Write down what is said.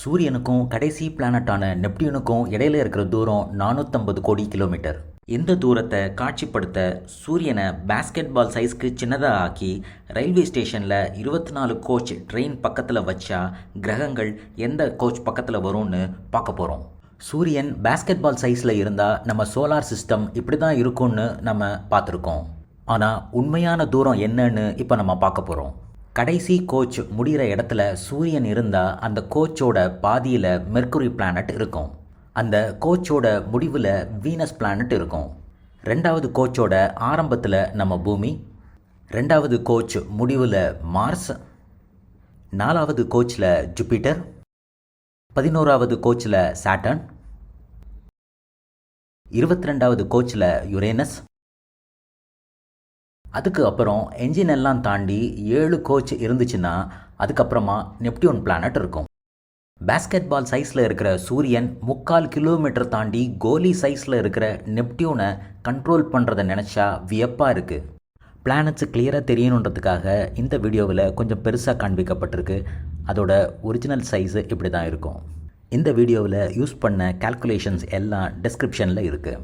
சூரியனுக்கும் கடைசி பிளானட்டான நெப்டியூனுக்கும் இடையில இருக்கிற தூரம் 450 கோடி கிலோமீட்டர். இந்த தூரத்தை காட்சிப்படுத்த சூரியனை பேஸ்கெட் பால் சைஸ்க்கு சின்னதாக ஆக்கி ரயில்வே ஸ்டேஷனில் 24 கோச் ட்ரெயின் பக்கத்தில் வச்சா கிரகங்கள் எந்த கோச் பக்கத்தில் வரும்னு பார்க்க போகிறோம். சூரியன் பேஸ்கெட் பால் சைஸில் இருந்தால் நம்ம சோலார் சிஸ்டம் இப்படி தான் இருக்கும்னு நம்ம பார்த்துருக்கோம். ஆனால் உண்மையான தூரம் என்னன்னு இப்போ நம்ம பார்க்க போகிறோம். கடைசி கோச் முடிகிற இடத்துல சூரியன் இருந்தால் அந்த கோச்சோட பாதியில் மெர்க்குரி பிளானட் இருக்கும். அந்த கோச்சோட முடிவில் வீனஸ் பிளானட் இருக்கும். ரெண்டாவது கோச்சோட ஆரம்பத்தில் நம்ம பூமி, ரெண்டாவது கோச் முடிவில் மார்ஸ், நாலாவது கோச்சில் ஜூபிட்டர், 11வது கோச்சில் சாட்டர்ன், 22வது கோச்சில் யுரேனஸ். அதுக்கு அப்புறம் என்ஜின் எல்லாம் தாண்டி 7 கோச் இருந்துச்சுன்னா அதுக்கப்புறமா நெப்டியூன் பிளானட் இருக்கும். பேஸ்கெட் பால் சைஸில் இருக்கிற சூரியன் 3/4 கிலோமீட்டர் தாண்டி கோலி சைஸில் இருக்கிற நெப்டியூனை கண்ட்ரோல் பண்ணுறதை நினச்சா வியப்பாக இருக்குது. பிளானட்ஸ் கிளியராக தெரியணுன்றதுக்காக இந்த வீடியோவில் கொஞ்சம் பெருசாக காண்பிக்கப்பட்டிருக்கு. அதோட ஒரிஜினல் சைஸு இப்படி தான் இருக்கும். இந்த வீடியோவில் யூஸ் பண்ண கால்குலேஷன்ஸ் எல்லாம் டிஸ்கிரிப்ஷனில் இருக்குது.